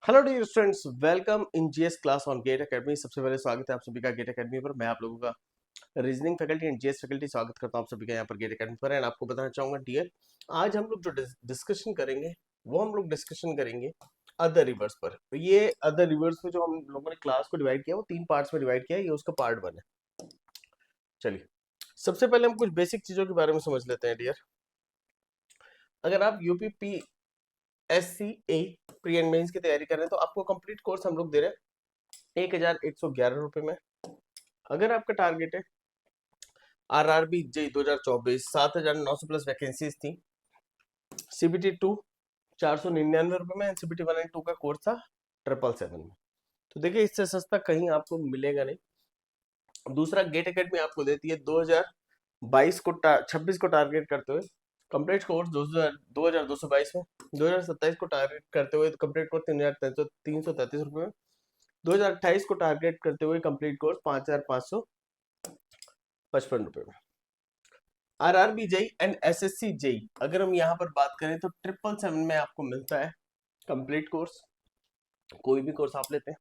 Hello dear students, welcome in GS class on GATE Academy. सबसे पहले स्वागत है आप सभी का गेट एकेडमी पर। मैं आप लोगों का reasoning faculty and GS faculty स्वागत करता हूं आप सभी का यहाँ पर गेट एकेडमी पर। एंड आपको बताना चाहूंगा डियर, आज हम लोग जो डिस्कशन करेंगे वो हम लोग डिस्कशन करेंगे अदर रिवर्स पर। तो ये अदर रिवर्स में जो हम लोगों ने क्लास को डिवाइड किया वो 3 पार्ट्स में डिवाइड किया है। ये उसका पार्ट 1 है। चलिए, सबसे पहले हम कुछ बेसिक चीजों के बारे में समझ लेते हैं डियर। अगर आप UP SC A pre and mains की तैयारी कर रहे हैं तो आपको कंप्लीट कोर्स हम लोग दे रहे हैं 1111 रुपए में। अगर आपका टारगेट है आरआरबी जेई 2024, 7900 प्लस वैकेंसीज थी। सीबीटी 2 499 रुपए में। सीबीटी 1 एंड 2 का कोर्स था 777 में। तो देखिए, इससे सस्ता कहीं आपको मिलेगा नहीं। दूसरा, गेट एकेडमी आपको देती है 2022 को 26 को टारगेट करते हुए कंप्लीट कोर्स 2222 में। 2027 को टारगेट करते हुए कंप्लीट कोर्स 3,333 रुपए में। 2028 को टारगेट करते हुए कंप्लीट कोर्स 5,555 रुपए में। RRB JE and SSC JE अगर हम यहाँ पर बात करें तो 777 में आपको मिलता है कंप्लीट कोर्स। कोई भी कोर्स आप लेते हैं।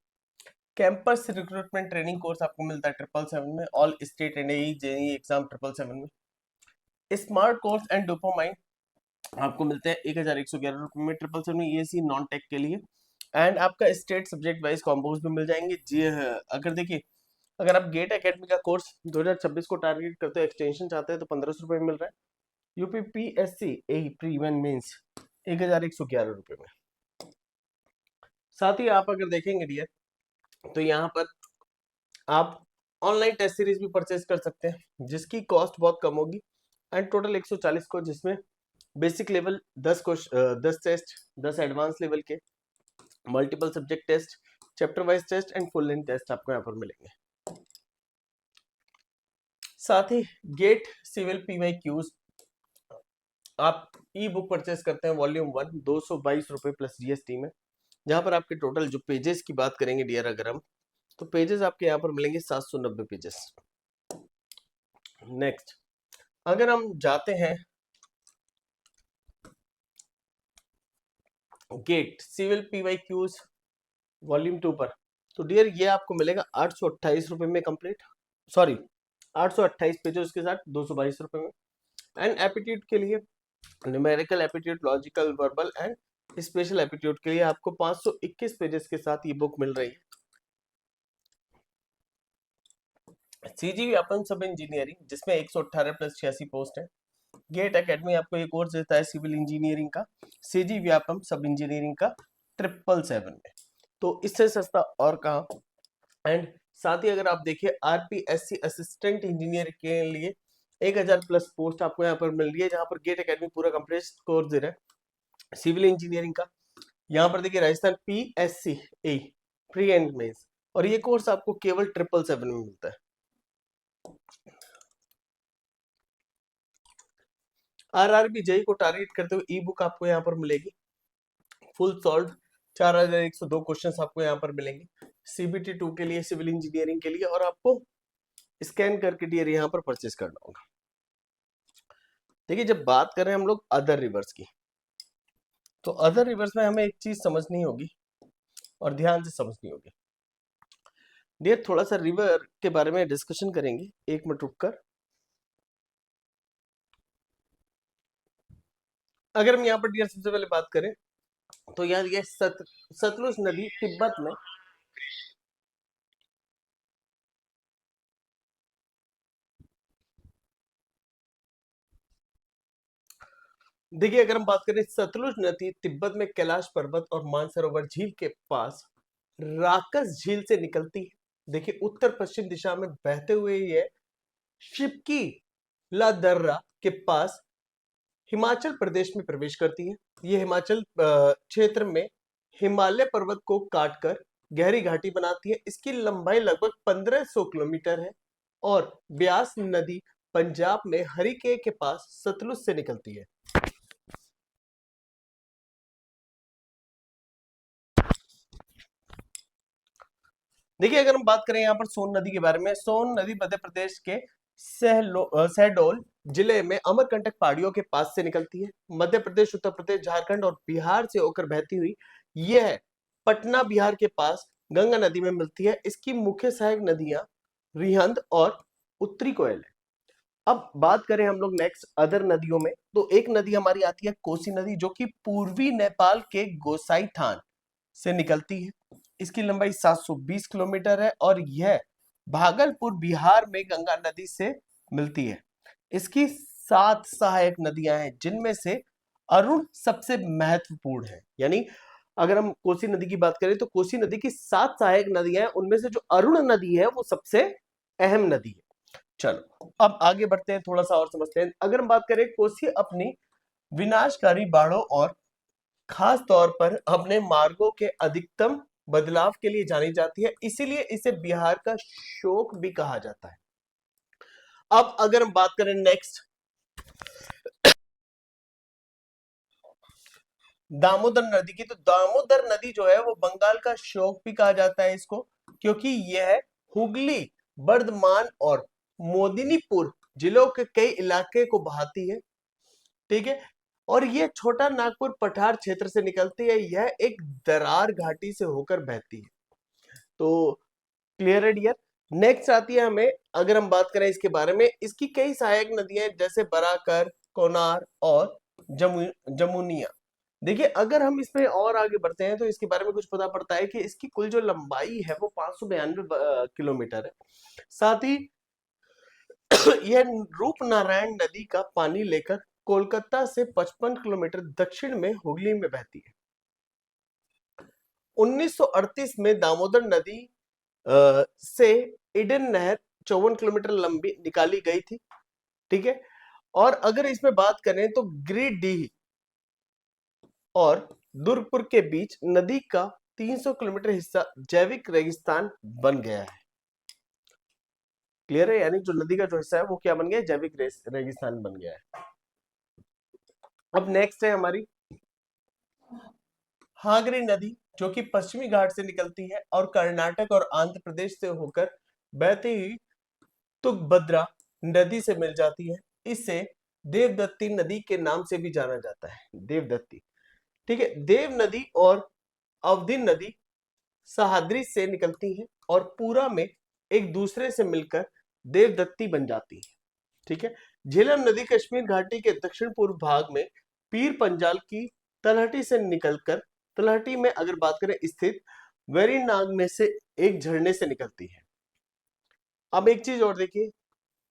कैंपस रिक्रूटमेंट ट्रेनिंग कोर्स आपको मिलता है 777 में। All state and JE exam 777 में। स्मार्ट कोर्स एंड डोपामाइन आपको मिलते हैं 1,111 रुपए में 777 में। ये सी नॉन टेक के लिए। एंड आपका स्टेट सब्जेक्ट वाइज कॉम्बोज भी मिल जाएंगे जी। अगर देखिए, अगर आप गेट एकेडमी का कोर्स 2026 को टारगेट करते हो, एक्सटेंशन चाहते हैं तो 1500 रुपए में मिल रहा है। यूपीपीएससी ए प्री वन मेंस 1,111 रुपए में। साथ ही आप अगर देखेंगे डियर तो यहाँ पर आप ऑनलाइन टेस्ट सीरीज भी परचेज कर सकते हैं जिसकी कॉस्ट बहुत कम होगी। एंड टोटल 140 को, जिसमें basic level 10 test, 10 advance level के, multiple subject test, chapter wise test and full length test आपको यहाँ पर मिलेंगे। साथ ही गेट सिविल पीवाई क्यूज आप ई बुक परचेस करते हैं वॉल्यूम 1 222 रुपए प्लस जीएसटी में। जहां पर आपके टोटल जो पेजेस की बात करेंगे डियर, अगर हम तो पेजेस आपके यहाँ पर मिलेंगे 790 पेजेस। नेक्स्ट, अगर हम जाते हैं GATE civil PY Qs volume 2 पर, तो डियर ये आपको मिलेगा 828 रुपए में कंप्लीट। सॉरी, 828 पेजेस के साथ 222 रुपए में। एंड एप्टीट्यूड के लिए numerical aptitude, logical, verbal and special aptitude के लिए आपको 521 पेजेस के साथ ये बुक मिल रही है। सीजी व्यापम सब इंजीनियरिंग जिसमें 118 प्लस 86 पोस्ट है। गेट एकेडमी आपको ये कोर्स देता है सिविल इंजीनियरिंग का, सीजी व्यापम सब इंजीनियरिंग का 777 में। तो इससे सस्ता और कहा। एंड साथ ही अगर आप देखिए आरपीएससी असिस्टेंट इंजीनियर के लिए 1000 प्लस पोस्ट आपको यहाँ पर मिल रही है, जहां पर गेट एकेडमी पूरा कंप्लीट कोर्स दे रहा है सिविल इंजीनियरिंग का। यहाँ पर देखिए Rajasthan PSC A pre and mains, और ये कोर्स आपको केवल 777 में मिलता है। आरआरबी जेई को टारगेट करते हुए ई बुक आपको यहाँ पर मिलेगी फुल सॉल्व 4102 क्वेश्चंस आपको यहाँ पर मिलेंगे सीबीटी 2 के लिए, सिविल इंजीनियरिंग के लिए, और आपको स्कैन करके डियर यहाँ पर परचेज करना होगा। देखिए, जब बात करें हम लोग अदर रिवर्स की, तो अदर रिवर्स में हमें एक चीज समझनी होगी और ध्यान से समझनी होगी डियर। थोड़ा सा रिवर के बारे में डिस्कशन करेंगे, 1 मिनट रुककर। अगर हम यहाँ पर डियर सबसे पहले बात करें तो यहाँ ये सतलुज नदी तिब्बत में देखिए, अगर हम बात करें सतलुज नदी तिब्बत में कैलाश पर्वत और मानसरोवर झील के पास राकस झील से निकलती है। देखिए, उत्तर पश्चिम दिशा में बहते हुए ये शिपकी ला दर्रा के पास हिमाचल प्रदेश में प्रवेश करती है। ये हिमाचल क्षेत्र में हिमालय पर्वत को काटकर गहरी घाटी बनाती है। इसकी लंबाई लगभग 1500 किलोमीटर है और ब्यास नदी पंजाब में हरिके के पास सतलुज से निकलती है। देखिए, अगर हम बात करें यहाँ पर सोन नदी के बारे में, सोन नदी मध्य प्रदेश के शहडोल जिले में अमरकंटक पहाड़ियों के पास से निकलती है। मध्य प्रदेश, उत्तर प्रदेश, झारखंड और बिहार से होकर बहती हुई यह पटना बिहार के पास गंगा नदी में मिलती है। इसकी मुख्य सहायक नदियां रिहंद और उत्तरी कोयल है। अब बात करें हम लोग नेक्स्ट अदर नदियों में, तो एक नदी हमारी आती है कोसी नदी, जो कि पूर्वी नेपाल के गोसाईठान से निकलती है। इसकी लंबाई 720 किलोमीटर है और यह भागलपुर बिहार में गंगा नदी से मिलती है। इसकी 7 सहायक नदियां हैं, जिनमें से अरुण सबसे महत्वपूर्ण है। यानी अगर हम कोसी नदी की बात करें तो कोसी नदी की 7 सहायक नदियां हैं, उनमें से जो अरुण नदी है वो सबसे अहम नदी है। चलो अब आगे बढ़ते हैं, थोड़ा सा और समझते हैं। अगर हम बात करें, कोसी अपनी विनाशकारी बाढ़ों और खास तौर पर अपने मार्गों के अधिकतम बदलाव के लिए जानी जाती है, इसीलिए इसे बिहार का शोक भी कहा जाता है। अब अगर हम बात करें नेक्स्ट दामोदर नदी की, तो दामोदर नदी जो है वो बंगाल का शोक भी कहा जाता है इसको, क्योंकि यह हुगली, बर्धमान और मोदिनीपुर जिलों के कई इलाके को बहाती है। ठीक है, और यह छोटा नागपुर पठार क्षेत्र से निकलती है। यह एक दरार घाटी से होकर बहती है। तो क्लियर है डियर। नेक्स्ट आती है हमें, अगर हम बात करें इसके बारे में, इसकी कई सहायक नदियां जैसे बराकर, कोनार और जमुनिया। देखिए अगर हम इसमें और आगे बढ़ते हैं तो इसके बारे में कुछ पता पड़ता है कि इसकी कुल जो लंबाई है वो 592 किलोमीटर है। साथ ही यह रूपनारायण नदी का पानी लेकर कोलकाता से 55 किलोमीटर दक्षिण में हुगली में बहती है। 1938 में दामोदर नदी से ईडन नहर 54 किलोमीटर लंबी निकाली गई थी। ठीक है, और अगर इसमें बात करें तो गिरिडीह और दुर्गपुर के बीच नदी का 300 किलोमीटर हिस्सा जैविक रेगिस्तान बन गया है। क्लियर है, यानी जो नदी का जो हिस्सा है वो क्या बन गया है, जैविक रेगिस्तान बन गया है। अब नेक्स्ट है हमारी हागरी नदी, जो कि पश्चिमी घाट से निकलती है और कर्नाटक और आंध्र प्रदेश से होकर बहती हुई तुंगभद्रा नदी से मिल जाती है। इसे देवदत्ती नदी के नाम से भी जाना जाता है, देवदत्ती। ठीक है, देव नदी और अवधि नदी सहाद्री से निकलती हैं और पूरा में एक दूसरे से मिलकर देवदत्ती बन जाती है। ठीक है, झेलम नदी कश्मीर घाटी के दक्षिण पूर्व भाग में पीर पंजाल की तलहटी से निकलकर, तलहटी में अगर बात करें स्थित वेरीनाग में से एक झरने से निकलती है। अब एक चीज और देखिए,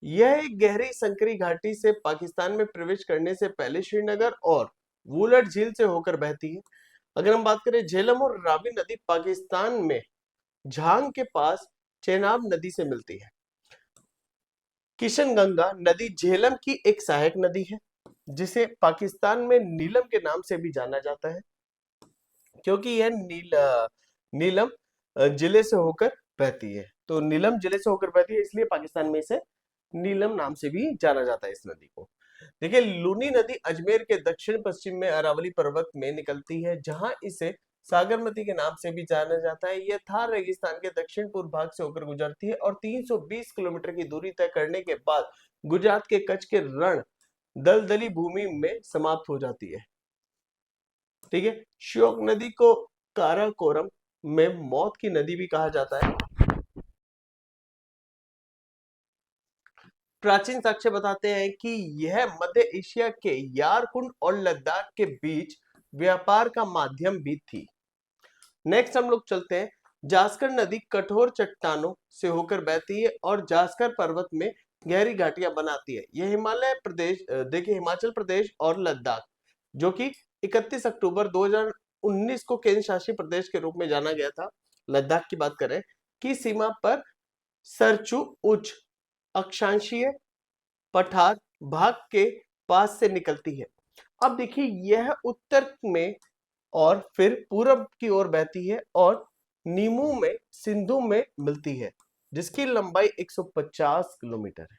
यह एक गहरी संकरी घाटी से पाकिस्तान में प्रवेश करने से पहले श्रीनगर और वुलर झील से होकर बहती है। अगर हम बात करें झेलम और रावी नदी पाकिस्तान में झांग के पास चेनाब नदी से मिलती है। किशनगंगा नदी झेलम की एक सहायक नदी है, जिसे पाकिस्तान में नीलम के नाम से भी जाना जाता है, क्योंकि यह नीलम जिले से होकर बहती है। तो नीलम जिले से होकर बहती है, इसलिए पाकिस्तान में इसे नीलम नाम से भी जाना जाता है इस नदी को। देखिए लूनी नदी अजमेर के दक्षिण पश्चिम में अरावली पर्वत में निकलती है, जहां इसे सागरमती के नाम से भी जाना जाता है। यह थार रेगिस्तान के दक्षिण पूर्व भाग से होकर गुजरती है और 320 किलोमीटर की दूरी तय करने के बाद गुजरात के कच्छ के रण दलदली भूमि में समाप्त हो जाती है। ठीक है, श्योक नदी को काराकोरम में मौत की नदी भी कहा जाता है। प्राचीन साक्ष्य बताते हैं कि यह मध्य एशिया के यारकुंड और लद्दाख के बीच व्यापार का माध्यम भी थी। नेक्स्ट हम लोग चलते हैं, जास्कर नदी कठोर चट्टानों से होकर बहती है और जास्कर पर्वत में गहरी घाटियां बनाती है। यह हिमालय प्रदेश, देखिए हिमाचल प्रदेश और लद्दाख, जो कि 31 अक्टूबर 2019 को केंद्र शासित प्रदेश के रूप में जाना गया था, लद्दाख की बात करें, की सीमा पर सरचू उच्च अक्षांशीय पठार भाग के पास से निकलती है। अब देखिए यह उत्तर में और फिर पूरब की ओर बहती है और नीमू में सिंधु में मिलती है, जिसकी लंबाई 150 किलोमीटर है।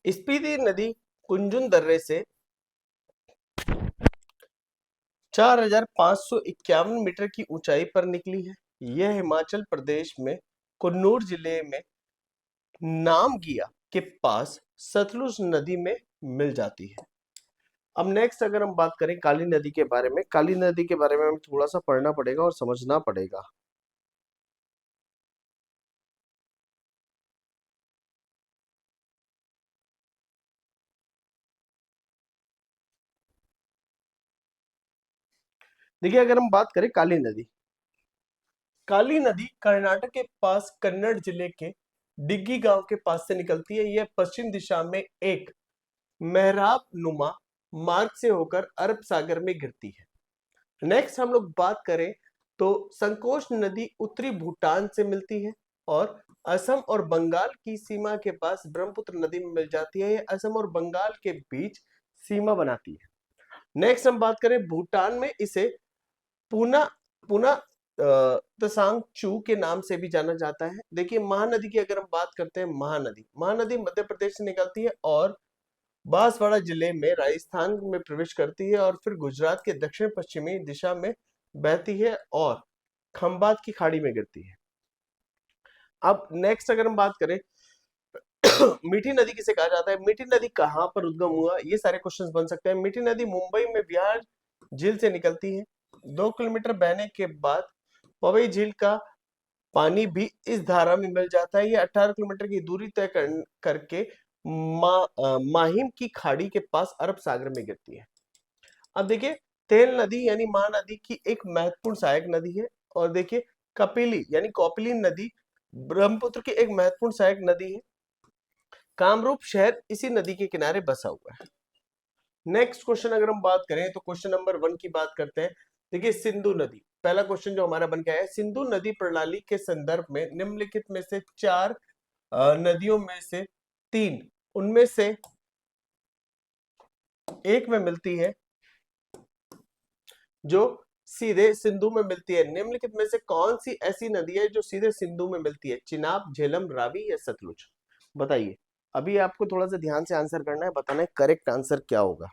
स्पीति नदी कुंजुन दर्रे से 4551 मीटर की ऊंचाई पर निकली है। यह हिमाचल प्रदेश में कन्नौज जिले में नामगिया के पास सतलुज नदी में मिल जाती है। अब नेक्स्ट अगर हम बात करें काली नदी के बारे में, काली नदी के बारे में हमें थोड़ा सा पढ़ना पड़ेगा और समझना पड़ेगा। देखिए अगर हम बात करें काली नदी, काली नदी कर्नाटक के पास कन्नड़ जिले के डिग्गी गांव के पास से निकलती है। यह पश्चिम दिशा में एक मेहराब नुमा मार्ग से होकर अरब सागर में गिरती है। नेक्स्ट हम लोग बात करें तो संकोश नदी उत्तरी भूटान से मिलती है और असम और बंगाल की सीमा के पास ब्रह्मपुत्र नदी में मिल जाती है। यह असम और बंगाल के बीच सीमा बनाती है। नेक्स्ट हम बात करें भूटान में इसे पुना पुना तसांग चू के नाम से भी जाना जाता है। देखिए महानदी की अगर हम बात करते हैं, महानदी महानदी मध्य प्रदेश से निकलती है और बांसवाड़ा जिले में राजस्थान में प्रवेश करती है और फिर गुजरात के दक्षिण पश्चिमी दिशा में बहती है और खंबात की खाड़ी में गिरती है। अब नेक्स्ट अगर हम बात करें मीठी नदी किसे कहा जाता है, मीठी नदी कहां पर उद्गम हुआ, ये सारे क्वेश्चंस बन सकते हैं। मीठी नदी मुंबई में बिहार झील से निकलती है। 2 किलोमीटर बहने के बाद पवई झील का पानी भी इस धारा में मिल जाता है। ये 18 किलोमीटर की दूरी तय करके माहिम की खाड़ी के पास अरब सागर में गिरती है। अब देखिए तेल नदी यानी महानदी की एक महत्वपूर्ण सहायक नदी है और देखिए कपिली यानी कौपिली नदी ब्रह्मपुत्र की एक महत्वपूर्ण सहायक नदी है। कामरूप शहर इसी नदी के किनारे बसा हुआ है। नेक्स्ट क्वेश्चन अगर हम बात करें तो क्वेश्चन नंबर 1 की बात करते हैं। देखिए सिंधु नदी, पहला क्वेश्चन जो हमारा बन के आया है, सिंधु नदी प्रणाली के संदर्भ में निम्नलिखित में से 4 नदियों में से 3 उनमें से एक में मिलती है जो सीधे सिंधु में मिलती है। निम्नलिखित में से कौन सी ऐसी नदी है जो सीधे सिंधु में मिलती है, चिनाब, झेलम, रावी या सतलुज? बताइए। अभी आपको थोड़ा सा ध्यान से आंसर करना है, बताना है करेक्ट आंसर क्या होगा।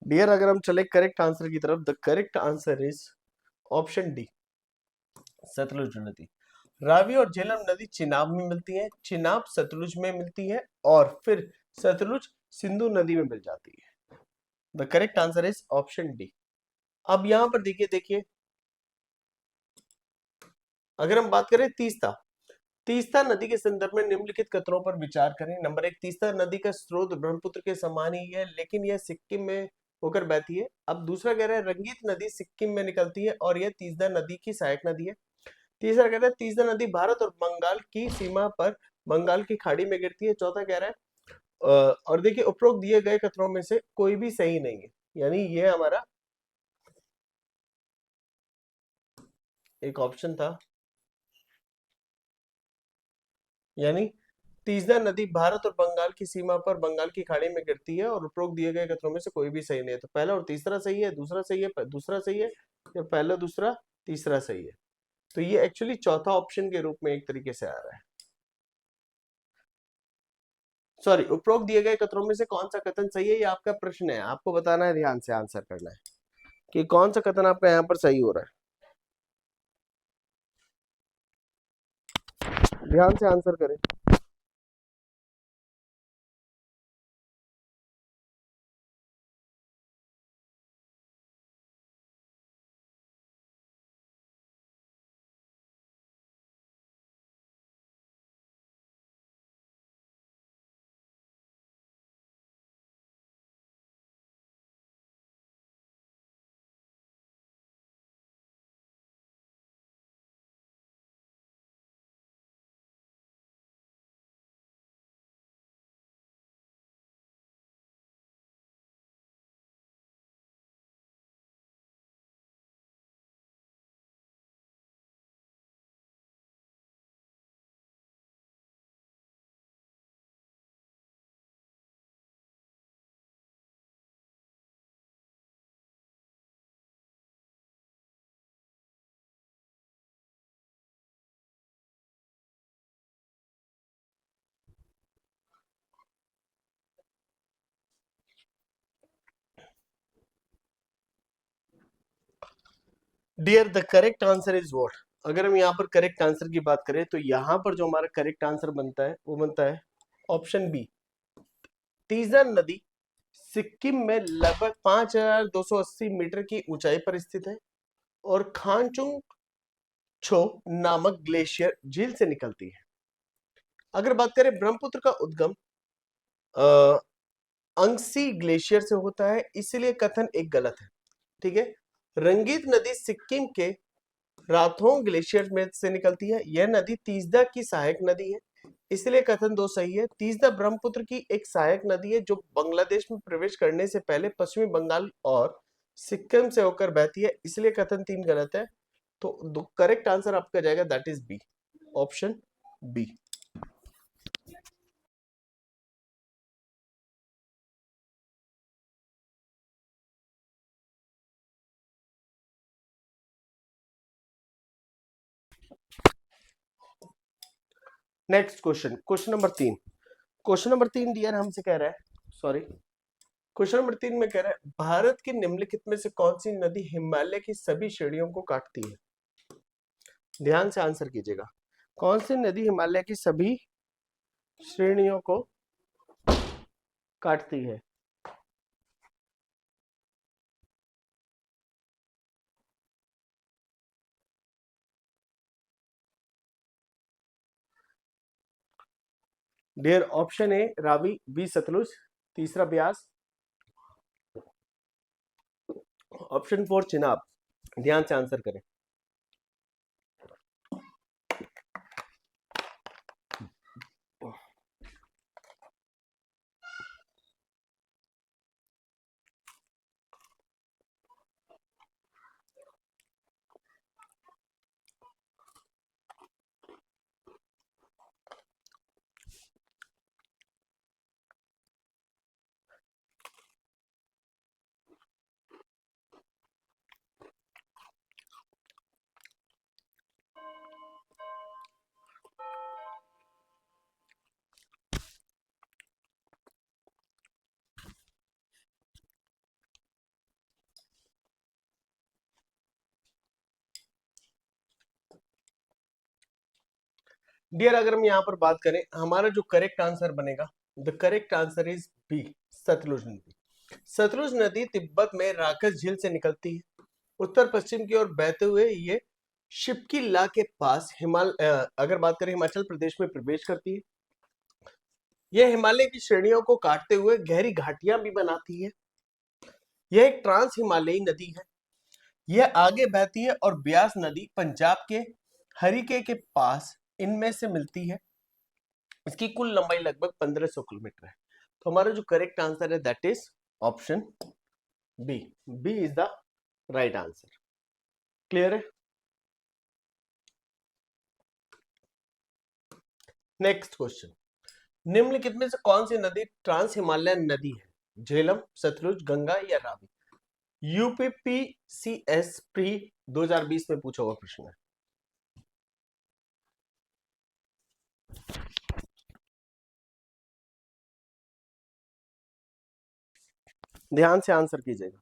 डियर अगर हम चले करेक्ट आंसर की तरफ, the correct answer is option D, Sutlej नदी। रावी और झेलम नदी चिनाब में मिलती है, चिनाब सतलुज में मिलती है और फिर सतलुज सिंधु नदी में मिल जाती है। The correct answer is option D. अब यहां पर देखिए देखिए अगर हम बात करें तीस्ता, तीस्ता नदी के संदर्भ में निम्नलिखित कथनों पर विचार करें। नंबर 1, तीस्ता नदी का स्रोत ब्रह्मपुत्र के समान ही है लेकिन यह सिक्किम में होकर बहती है। अब दूसरा कह रहा है रंगीत नदी सिक्किम में निकलती है और यह तीस्ता नदी की सहायक नदी है। तीसरा कह रहा है तीस्ता नदी भारत और बंगाल की सीमा पर बंगाल की खाड़ी में गिरती है। चौथा कह रहा है और देखिए उपरोक्त दिए गए कथनों में से कोई भी सही नहीं है, यानी ये हमारा एक ऑप्शन था, यानी तीसरा नदी भारत और बंगाल की सीमा पर बंगाल की खाड़ी में गिरती है और उपरोक्त दिए गए कथनों में से कोई भी सही नहीं है। तो पहला और तीसरा सही है, दूसरा सही है, दूसरा सही है, या पहला दूसरा तीसरा सही है। तो ये एक्चुअली चौथा ऑप्शन के रूप में एक तरीके से आ रहा है। सॉरी, उपरोक्त दिए गए कथनों में से कौन सा कथन सही है, ये आपका प्रश्न है, आपको बताना है, ध्यान से आंसर करना है कि कौन सा कथन आपका यहाँ पर सही हो रहा है। ध्यान से आंसर करें। Dear the correct answer is what? अगर हम यहाँ पर करेक्ट आंसर की बात करें तो यहाँ पर जो हमारा करेक्ट आंसर बनता है वो बनता है ऑप्शन बी। तीजन नदी सिक्किम में लगभग 5280 मीटर की ऊंचाई पर स्थित है और खानचुंग छो नामक ग्लेशियर झील से निकलती है। अगर बात करें ब्रह्मपुत्र का उद्गम अंगसी ग्लेशियर से होता है, इसलिए कथन एक गलत है। ठीक है। रंगीत नदी सिक्किम के राथोंग ग्लेशियर में से निकलती है। यह नदी तीसदा की सहायक नदी है, इसलिए कथन दो सही है। तीसदा ब्रह्मपुत्र की एक सहायक नदी है जो बांग्लादेश में प्रवेश करने से पहले पश्चिमी बंगाल और सिक्किम से होकर बहती है, इसलिए कथन तीन गलत है। तो करेक्ट आंसर आपका जाएगा that is B, option B. Next question, question number 3। Question number 3 dear हमसे कह रहा है, सॉरी, क्वेश्चन नंबर 3 में कह रहा है भारत की निम्नलिखित में से कौन सी नदी हिमालय की सभी श्रेणियों को काटती है? ध्यान से आंसर कीजिएगा। कौन सी नदी हिमालय की सभी श्रेणियों को काटती है? Dear option A Ravi, B Sutlej, तीसरा ब्यास, ऑप्शन 4 चिनाब। ध्यान से आंसर करें। डियर अगर हम यहाँ पर बात करें, हमारा जो करेक्ट आंसर बनेगा, the correct answer is B, Sutlej नदी। सतलुज नदी तिब्बत में राकस झील से निकलती है, उत्तर पश्चिम की ओर बहते हुए ये शिपकी ला के पास अगर बात करें हिमाचल प्रदेश में प्रवेश करती है। यह हिमालय की श्रेणियों को काटते हुए गहरी घाटियां भी बनाती है। यह एक ट्रांस हिमालयी नदी है। यह आगे बहती है और ब्यास नदी पंजाब के हरिके के पास इनमें से मिलती है। इसकी कुल लंबाई लगभग 1500 किलोमीटर है। तो हमारा जो करेक्ट आंसर है that is option B, B is the right answer. Clear है? नेक्स्ट क्वेश्चन, निम्नलिखित में से कौन सी नदी ट्रांस हिमालयन नदी है? झेलम, सतलुज, गंगा या रावी? यूपीपीसीएस प्री 2020 में पूछा हुआ प्रश्न है। ध्यान से आंसर कीजिएगा।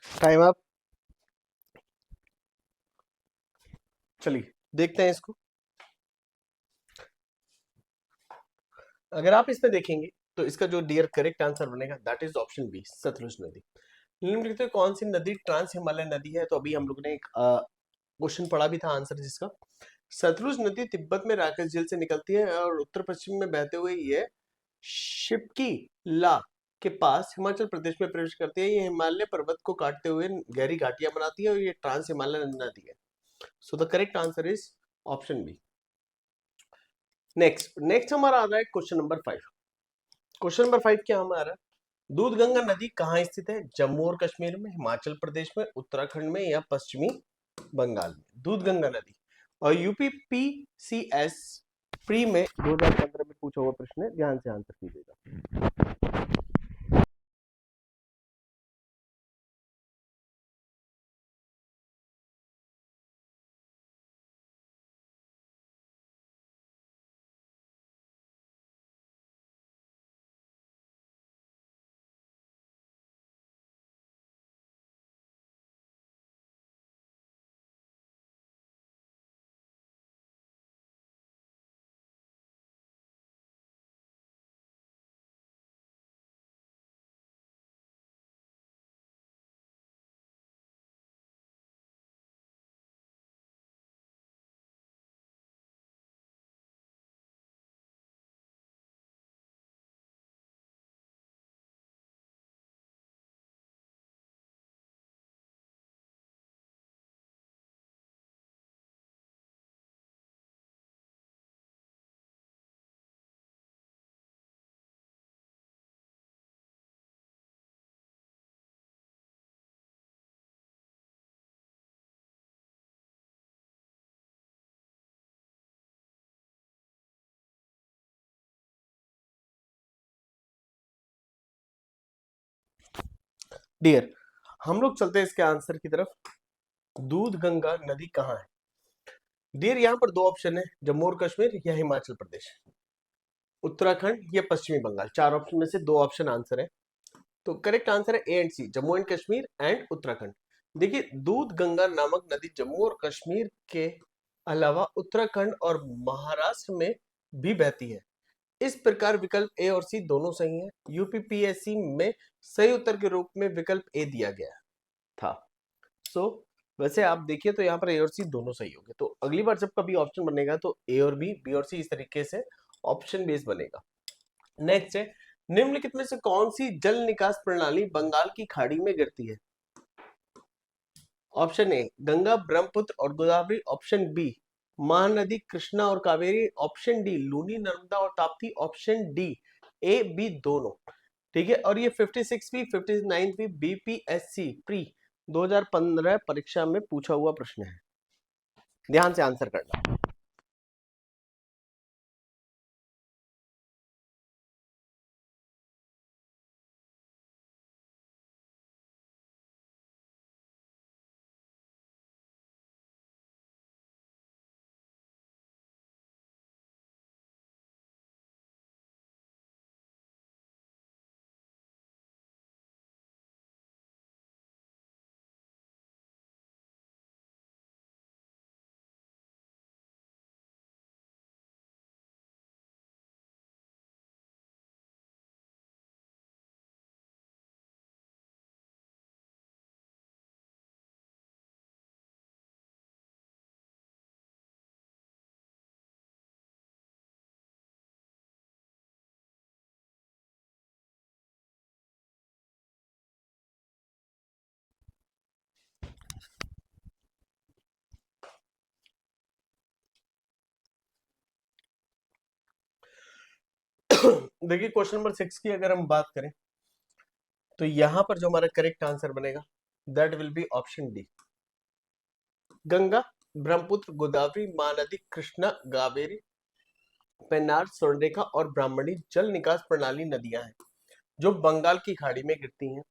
Time up. चलिए देखते हैं इसको। अगर आप इसमें देखेंगे तो इसका जो डियर करेक्ट आंसर बनेगा that is option B, Sutlej नदी। निम्नलिखित में कौन सी नदी ट्रांस हिमालयन नदी है? तो अभी हम लोग ने एक क्वेश्चन पढ़ा भी था आंसर जिसका। सतलुज नदी तिब्बत में राकस झील से निकलती है और उत्तर पश्चिम में बहते हुए ये शिपकी ला के पास हिमाचल प्रदेश में प्रवेश करती है। ये हिमालय पर्वत को काटते हुए गहरी घाटियां बनाती है और ये ट्रांस हिमालयन नदी है। So the correct answer is option B. Next हमारा आ रहा है क्वेश्चन नंबर 5। क्वेश्चन नंबर 5 क्या हमारा, दूधगंगा नदी कहाँ स्थित है? जम्मू और कश्मीर में, हिमाचल प्रदेश में, उत्तराखंड में या पश्चिमी बंगाल में? दूधगंगा नदी। और यूपीपीसीएस प्री में 2015 में पूछा हुआ प्रश्न है, ध्यान से आंसर कीजिएगा। डियर, हम लोग चलते हैं इसके आंसर की तरफ। दूध गंगा नदी कहाँ है? डियर, यहाँ पर दो ऑप्शन है, जम्मू और कश्मीर या हिमाचल प्रदेश, उत्तराखंड या पश्चिमी बंगाल। चार ऑप्शन में से दो ऑप्शन आंसर है, तो करेक्ट आंसर है A and C, Jammu and Kashmir and Uttarakhand. देखिए, दूध गंगा नामक नदी जम्मू और कश्मीर के अलावा उत्तराखंड और महाराष्ट्र में भी बहती है। इस प्रकार विकल्प ए और सी दोनों सही हैं। यूपीपीएससी में सही उत्तर के रूप में विकल्प ए दिया गया था। सो वैसे आप देखिए तो यहाँ पर ए और सी दोनों सही होंगे। तो अगली बार जब कभी ऑप्शन बनेगा तो ए और बी और सी, इस तरीके से ऑप्शन बेस बनेगा। नेक्स्ट है, निम्नलिखित में से कौन सी जल निकास प्रणाली बंगाल की खाड़ी में गिरती है? ऑप्शन ए गंगा, ब्रह्मपुत्र और गोदावरी। ऑप्शन बी महानदी, कृष्णा और कावेरी। ऑप्शन डी लूनी, नर्मदा और Tapti. Option D A B दोनों। ठीक है, और ये 56वीं 59वीं बीपीएससी प्री 2015 परीक्षा में पूछा हुआ प्रश्न है, ध्यान से आंसर करना। देखिए, क्वेश्चन नंबर 6 की अगर हम बात करें तो यहां पर जो हमारा करेक्ट आंसर बनेगा that will be option D, Ganga, Brahmaputra, Godavari, Mahanadi, Krishna, Kaveri, Pennar, Subarnarekha और ब्राह्मणी जल निकास प्रणाली नदियां हैं जो बंगाल की खाड़ी में गिरती हैं,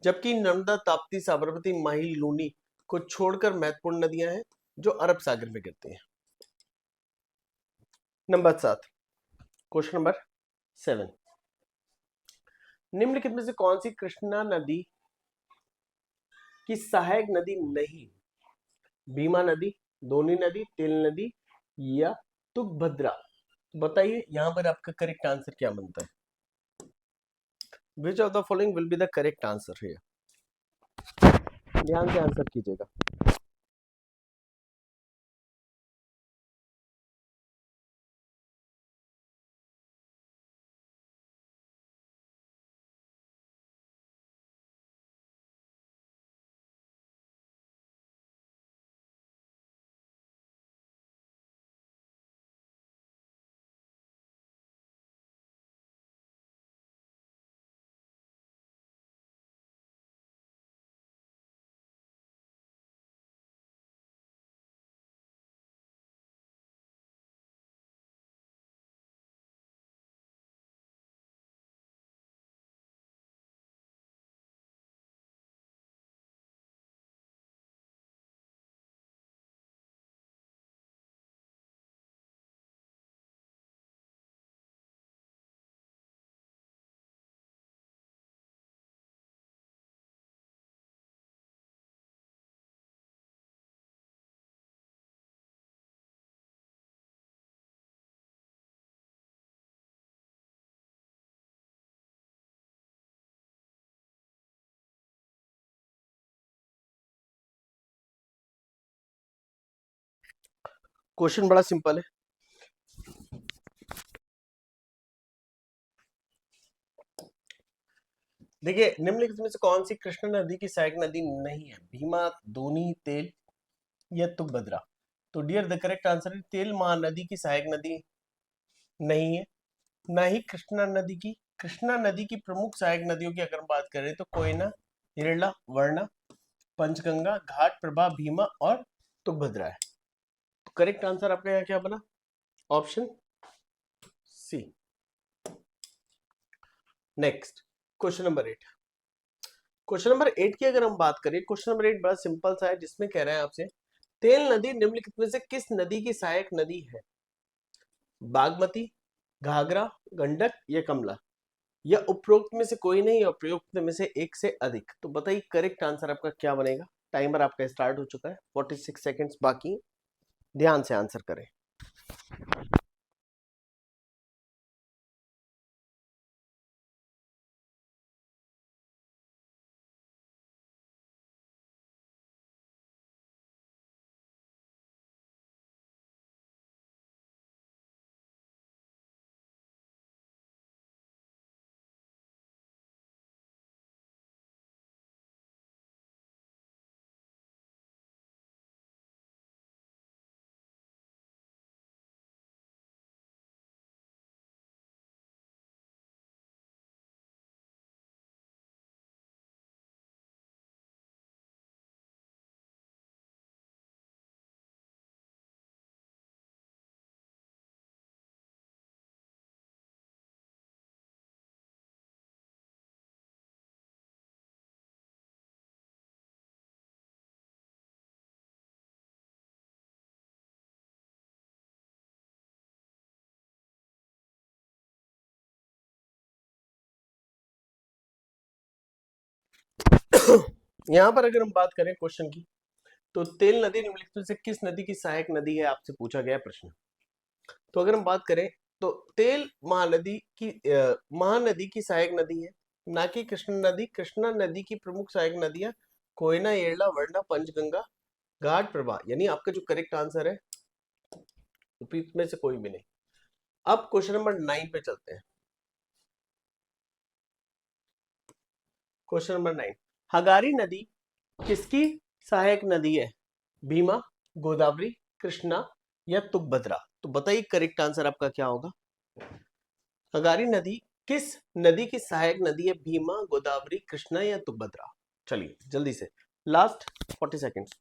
जबकि नर्मदा, ताप्ती, साबरमती, माही, लूनी को छोड़कर महत्वपूर्ण नदियां हैं जो अरब सागर में गिरती हैं। नंबर 7, क्वेश्चन नंबर 7, निम्नलिखित में से कौन सी कृष्णा नदी की सहायक नदी नहीं? भीमा नदी, दोनी नदी, तेल नदी या तुंगभद्रा। बताइए यहाँ पर आपका करेक्ट आंसर क्या बनता है? Which of the following will be the correct answer है? ध्यान से आंसर कीजिएगा। क्वेश्चन बड़ा सिंपल है। देखिए, निम्नलिखित में से कौन सी कृष्णा नदी की सहायक नदी नहीं है? भीमा, दोनी, तेल या तुंगभद्रा? तो डियर द करेक्ट आंसर है तेल महानदी की सहायक नदी नहीं है। ना ही कृष्णा नदी की प्रमुख सहायक नदियों की अगर हम बात करें तो कोयना, हिरला, वर्णा, पंचगंगा, घाट प्रभा, भीमा और तुंगभद्रा है। तो करेक्ट आंसर आपका यहाँ क्या बना? Option C. Next, question number 8। Question number 8 की अगर हम बात करें, क्वेश्चन नंबर 8 बड़ा सिंपल सा है, जिसमें कह रहे हैं आपसे तेल नदी निम्नलिखित में से किस नदी की सहायक नदी है? बागमती, घाघरा, गंडक या कमला? या उपरोक्त में से कोई नहीं, या उपरोक्त में से एक से अधिक? तो बताइए करेक्ट आंसर आपका क्या बनेगा? टाइमर आपका स्टार्ट हो चुका है, 46 सेकेंड्स बाकी, ध्यान से आंसर करें। यहां पर अगर हम बात करें क्वेश्चन की, तो तेल नदी निम्नलिखित में से किस नदी की सहायक नदी है, आपसे पूछा गया प्रश्न। तो अगर हम बात करें तो तेल महानदी की सहायक नदी है, ना कि कृष्णा नदी। कृष्णा नदी की प्रमुख सहायक नदियां कोयना, येरला, वर्णा, पंचगंगा, घाट प्रभा, यानी आपका जो करेक्ट आंसर है उपयुक्त में से कोई भी नहीं। अब क्वेश्चन नंबर 9 पे चलते हैं। क्वेश्चन नंबर 9, हगारी नदी किसकी सहायक नदी है? भीमा, गोदावरी, कृष्णा या तुंगभद्रा? तो बताइए करेक्ट आंसर आपका क्या होगा? हगारी नदी किस नदी की सहायक नदी है? भीमा, गोदावरी, कृष्णा या तुंगभद्रा? चलिए जल्दी से, लास्ट 40 सेकेंड्स।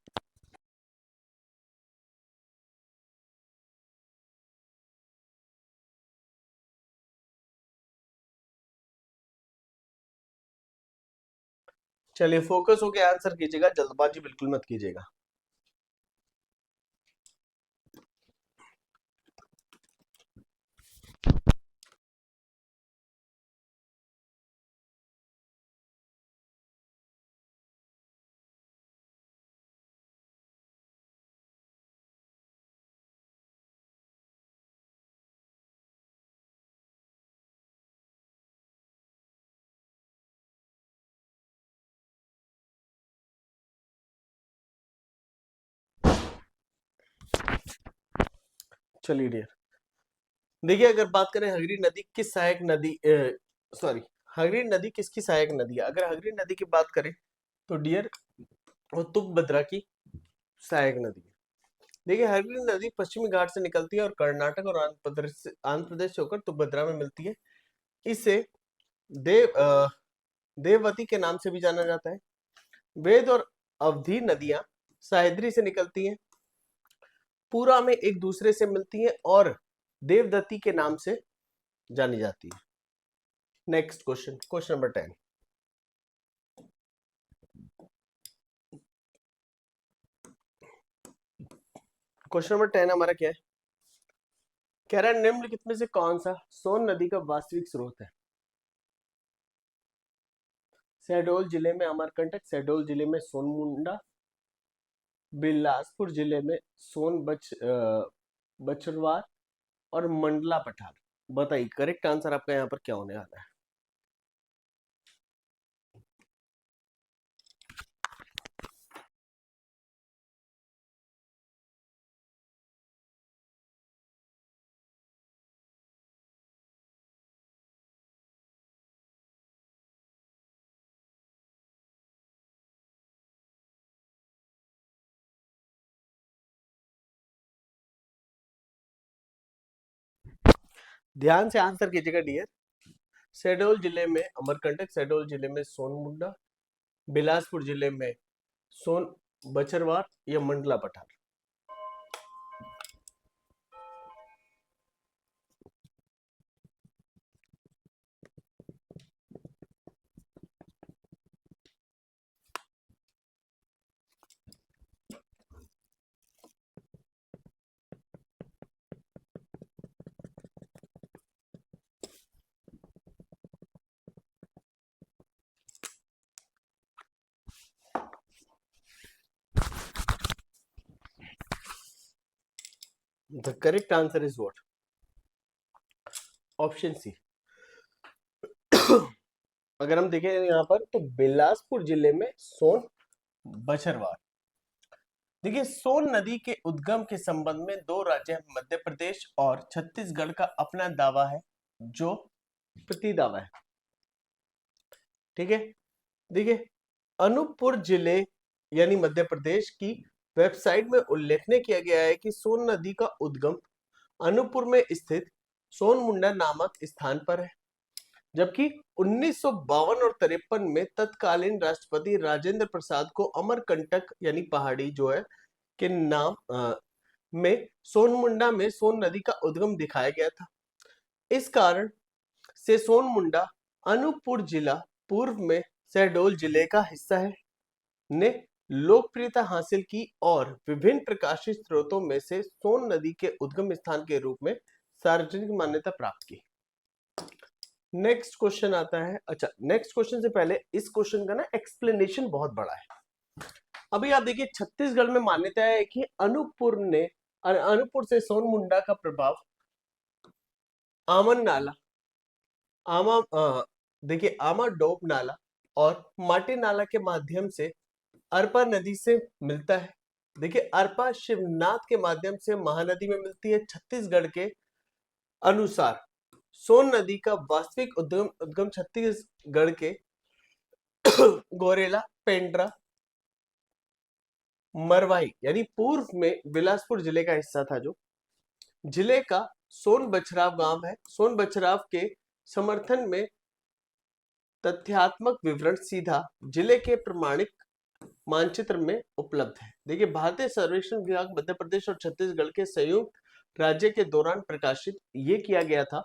चलिए फोकस होके आंसर कीजिएगा, जल्दबाजी बिल्कुल मत कीजिएगा। चलिए डियर, देखिए अगर बात करें हगरी नदी किस सहायक नदी, सॉरी, हगरी नदी किसकी सहायक नदी है? अगर हगरी नदी की बात करें तो डियर वो तुंगभद्रा की सहायक नदी है। देखिए हगरी नदी पश्चिमी घाट से निकलती है और कर्नाटक और आंध्र प्रदेश से होकर तुंगभद्रा में मिलती है। इसे देववती के नाम से भी जाना जाता है। वेद और अवधि नदियां सह्याद्री से निकलती हैं, पूरा में एक दूसरे से मिलती हैं और देवदत्ती के नाम से जानी जाती है। Next question, question number 10। Question number 10 हमारा क्या है? कह रहा है निम्नलिखित में से कौन सा सोन नदी का वास्तविक स्रोत है? शहडोल जिले में अमरकंटक, शहडोल जिले में सोनमुंडा, बिलासपुर जिले में बछरवार और मंडला पठार? बताइए करेक्ट आंसर आपका यहाँ पर क्या होने वाला है? ध्यान से आंसर कीजिएगा डियर। शहडोल जिले में अमरकंटक, शहडोल जिले में सोनमुंडा, बिलासपुर जिले में सोन बछरवार या मंडला पठार। The correct answer is what? Option C. अगर हम देखें यहाँ पर तो बिलासपुर जिले में सोन बछरवार। देखिए, सोन नदी के उद्गम के संबंध में दो राज्य मध्य प्रदेश और छत्तीसगढ़ का अपना दावा है, जो प्रति दावा है। ठीक है, देखिए अनूपपुर जिले यानी मध्य प्रदेश की वेबसाइट में उल्लेखनीय किया गया है कि सोन नदी का उद्गम अनूपपुर में स्थित सोनमुंडा नामक स्थान पर है, जबकि 1952 और 53 में तत्कालीन राष्ट्रपति राजेंद्र प्रसाद को अमरकंटक यानी पहाड़ी जो है के नाम में सोनमुंडा में सोन नदी का उद्गम दिखाया गया था। इस कारण से सोनमुंडा अनूपपुर जिला पूर्व में शहडोल जिले का हिस्सा है ने लोकप्रियता हासिल की और विभिन्न प्रकाशित स्रोतों में से सोन नदी के उद्गम स्थान के रूप में सार्वजनिक मान्यता प्राप्त की। नेक्स्ट क्वेश्चन आता है। अच्छा, नेक्स्ट क्वेश्चन से पहले इस क्वेश्चन का ना एक्सप्लेनेशन बहुत बड़ा है। अभी आप देखिए, छत्तीसगढ़ में मान्यता है कि अनूपपुर से सोनमुंडा का प्रभाव आमन नाला, देखिए आमा डोब नाला और माटी नाला के माध्यम से अरपा नदी से मिलता है। देखिए, अरपा शिवनाथ के माध्यम से महानदी में मिलती है। छत्तीसगढ़ के अनुसार सोन नदी का वास्तविक उद्गम छत्तीसगढ़ के गोरेला, पेंड्रा, मरवाही यानी पूर्व में बिलासपुर जिले का हिस्सा था। जो जिले का सोन बछराव गांव है। सोन बछराव के समर्थन में तथ्यात्मक विवरण सीधा जिले के प्रमाणिक मानचित्र में उपलब्ध है। देखिए, भारतीय सर्वेक्षण विभाग मध्य प्रदेश और छत्तीसगढ़ के संयुक्त राज्य के दौरान प्रकाशित ये किया गया था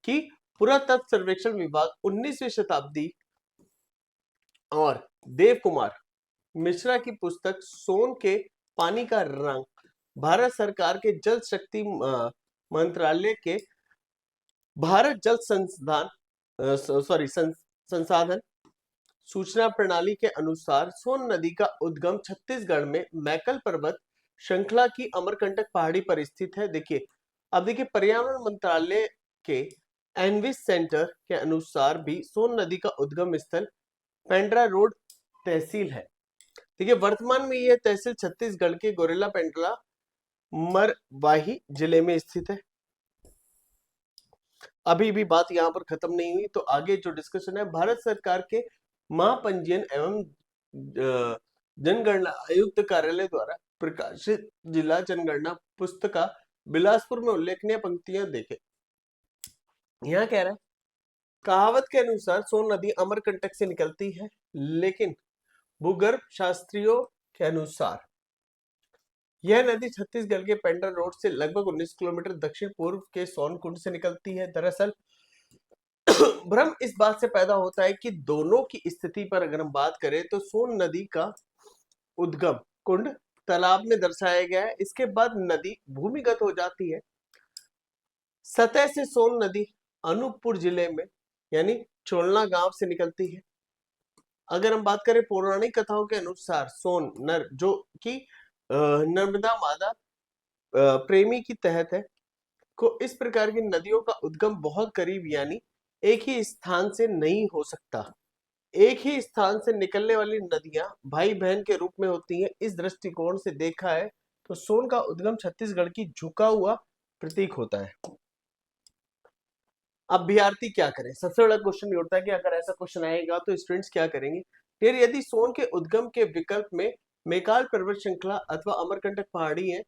कि पुरातत्व सर्वेक्षण विभाग 19वीं शताब्दी और देव कुमार मिश्रा की पुस्तक सोन के पानी का रंग भारत सरकार के जल शक्ति मंत्रालय के भारत जल संसाधन सूचना प्रणाली के अनुसार सोन नदी का उद्गम छत्तीसगढ़ में मैकल पर्वत श्रृंखला की अमरकंटक पहाड़ी पर स्थित है। देखिए, अब देखिए पर्यावरण मंत्रालय के एनविस सेंटर के अनुसार भी सोन नदी का उद्गम स्थल पेंड्रा रोड तहसील है। देखिए, वर्तमान में यह तहसील छत्तीसगढ़ के गोरेला पेंड्रा मरवाही जिले में स्थित है। अभी भी बात यहाँ पर खत्म नहीं हुई, तो आगे जो डिस्कशन है, भारत सरकार के महापंजीयन एवं जनगणना आयुक्त कार्यालय द्वारा प्रकाशित जिला जनगणना पुस्तिका बिलासपुर में उल्लेखनीय पंक्तियां देखें। यहाँ कह रहा है, कहावत के अनुसार सोन नदी अमरकंटक से निकलती है, लेकिन भूगर्भ शास्त्रियों के अनुसार यह नदी छत्तीसगढ़ के पेंड्रा रोड से लगभग 19 किलोमीटर दक्षिण पूर्व के सोनकुंड से निकलती है। दरअसल भ्रम इस बात से पैदा होता है कि दोनों की स्थिति पर अगर हम बात करें तो सोन नदी का उद्गम कुंड तालाब में दर्शाया गया है। इसके बाद नदी भूमिगत हो जाती है। सतह से सोन नदी अनूपपुर जिले में यानी चोलना गांव से निकलती है। अगर हम बात करें पौराणिक कथाओं के अनुसार सोन नर जो कि नर्मदा मादा प्रेमी की तहत है, को इस प्रकार की नदियों का उद्गम बहुत करीब यानी एक ही स्थान से नहीं हो सकता। एक ही स्थान से निकलने वाली नदियां भाई बहन के रूप में होती हैं। इस दृष्टिकोण से देखा है तो सोन का उद्गम छत्तीसगढ़ की झुका हुआ प्रतीक होता है। अब अभ्यर्थी क्या करें? सबसे बड़ा क्वेश्चन ये उठता है कि अगर ऐसा क्वेश्चन आएगा तो स्टूडेंट्स क्या करेंगे? फिर यदि सोन के उद्गम के विकल्प में मेकाल पर्वत श्रृंखला अथवा अमरकंटक पहाड़ी है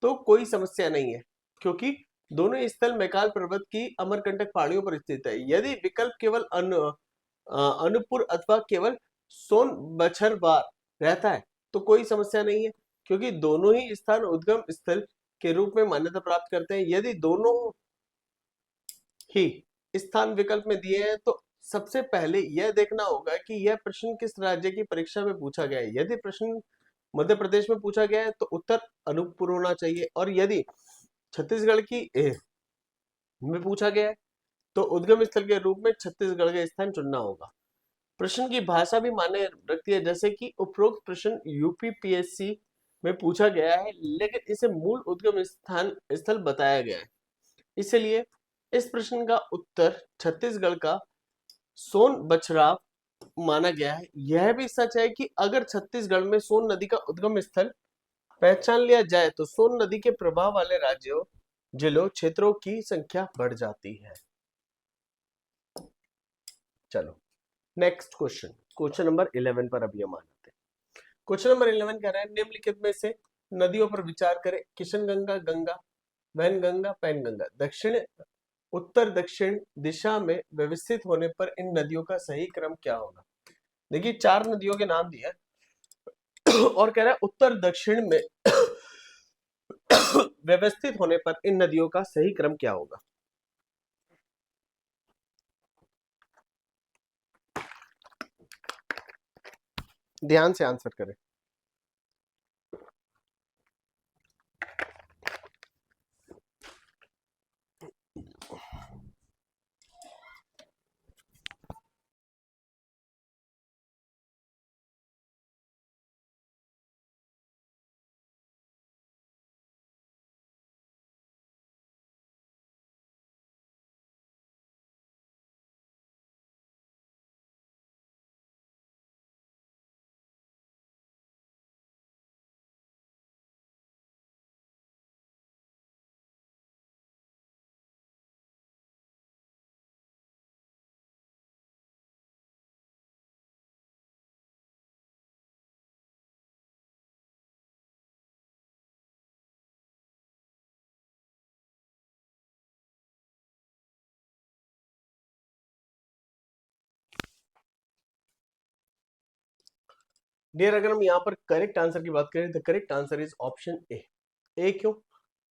तो कोई समस्या नहीं है, क्योंकि दोनों ही स्थल मैकाल पर्वत की अमरकंटक पहाड़ियों पर स्थित है। यदि विकल्प केवल अनूपपुर अथवा केवल सोनबछरवार रहता है तो कोई समस्या नहीं है, क्योंकि दोनों ही स्थान उद्गम स्थल के रूप में मान्यता प्राप्त करते हैं। यदि दोनों ही स्थान विकल्प में दिए हैं तो सबसे पहले यह देखना होगा कि यह प्रश्न किस राज्य की परीक्षा में पूछा गया है। यदि प्रश्न मध्य प्रदेश में पूछा गया है तो उत्तर अनूपपुर होना चाहिए, और यदि छत्तीसगढ़ की में पूछा गया है तो उद्गम स्थल के रूप में छत्तीसगढ़ का स्थान चुनना होगा। प्रश्न की भाषा भी मायने रखती है, जैसे कि उपरोक्त प्रश्न यूपीपीएससी में पूछा गया है लेकिन इसे मूल उद्गम स्थान स्थल बताया गया है, इसलिए इस प्रश्न का उत्तर छत्तीसगढ़ का सोन बछराव माना गया है। यह भी सच है कि अगर छत्तीसगढ़ में सोन नदी का उद्गम स्थल पहचान लिया जाए तो सोन नदी के प्रभाव वाले राज्यों, जिलों, क्षेत्रों की संख्या बढ़ जाती है। चलो नेक्स्ट क्वेश्चन, क्वेश्चन नंबर 11 पर अभी हम आ जाते हैं। क्वेश्चन नंबर 11 कह रहा है निम्नलिखित में से नदियों पर विचार करें। किशन गंगा, गंगा, वैनगंगा, पैनगंगा दक्षिण उत्तर दक्षिण दिशा में व्यवस्थित होने पर इन नदियों का सही क्रम क्या होगा। देखिए 4 नदियों के नाम दिए और कह रहा है उत्तर दक्षिण में व्यवस्थित होने पर इन नदियों का सही क्रम क्या होगा। ध्यान से आंसर करें। डियर, अगर हम यहाँ पर करेक्ट आंसर की बात करें, the correct answer is option A. A क्यों?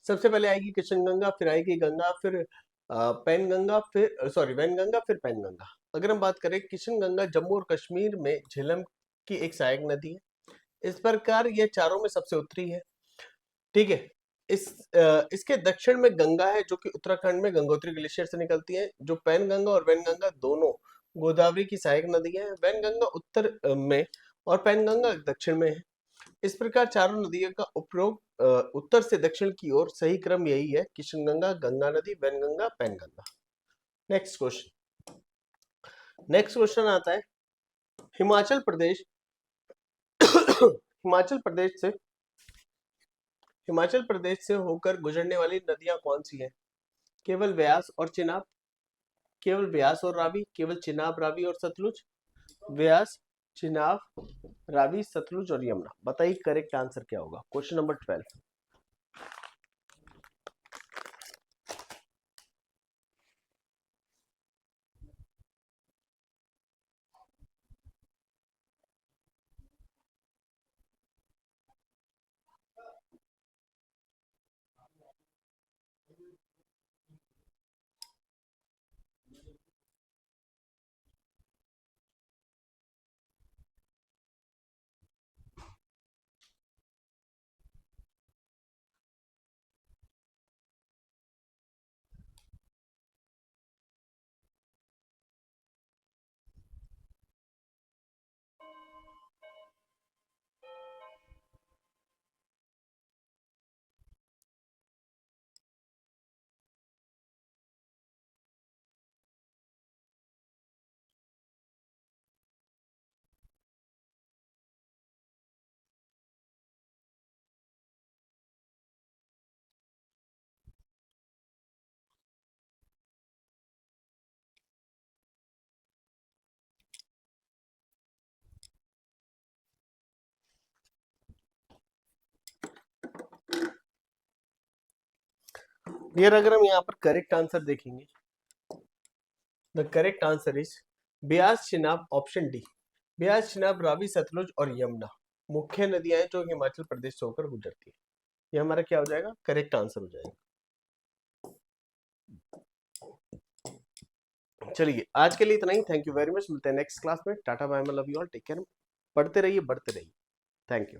सबसे पहले आएगी किशन गंगा, फिर आएगी गंगा, फिर पैनगंगा, फिर सॉरी वैनगंगा, फिर पैनगंगा। अगर हम बात करें किशन गंगा जम्मू और कश्मीर में झेलम की एक सहायक नदी है। इस प्रकार ये चारों में सबसे उत्तरी है। ठीक है। इसके दक्षिण में गंगा है जो कि उत्तराखंड में गंगोत्री ग्लेशियर से निकलती है। जो पैनगंगा और वैनगंगा दोनों गोदावरी की सहायक नदी है। वैनगंगा उत्तर में और पैनगंगा दक्षिण में है। इस प्रकार चारों नदियों का उपयोग उत्तर से दक्षिण की ओर सही क्रम यही है, किशनगंगा, गंगा नदी, वैनगंगा, पैनगंगा। नेक्स्ट क्वेश्चन आता है हिमाचल प्रदेश हिमाचल प्रदेश से हिमाचल प्रदेश से होकर गुजरने वाली नदियां कौन सी हैं? केवल व्यास और चिनाब, केवल व्यास और रावी, केवल चिनाब, रावी और सतलुज, व्यास, चिनाब, रावी, सतलुज और यमुना। बताइए करेक्ट आंसर क्या होगा। Question number 12। डियर अगर हम यहाँ पर करेक्ट आंसर देखेंगे, the correct answer is Beas, Chenab, option D. Beas, Chenab, Ravi, Sutlej और यमुना मुख्य नदियां हैं जो हिमाचल प्रदेश से होकर गुजरती है। ये हमारा क्या हो जाएगा, करेक्ट आंसर हो जाएगा। चलिए आज के लिए इतना ही। Thank you very much. मिलते हैं नेक्स्ट क्लास में। Tata bye, love you all, take care. पढ़ते रहिए, बढ़ते रहिए। Thank you.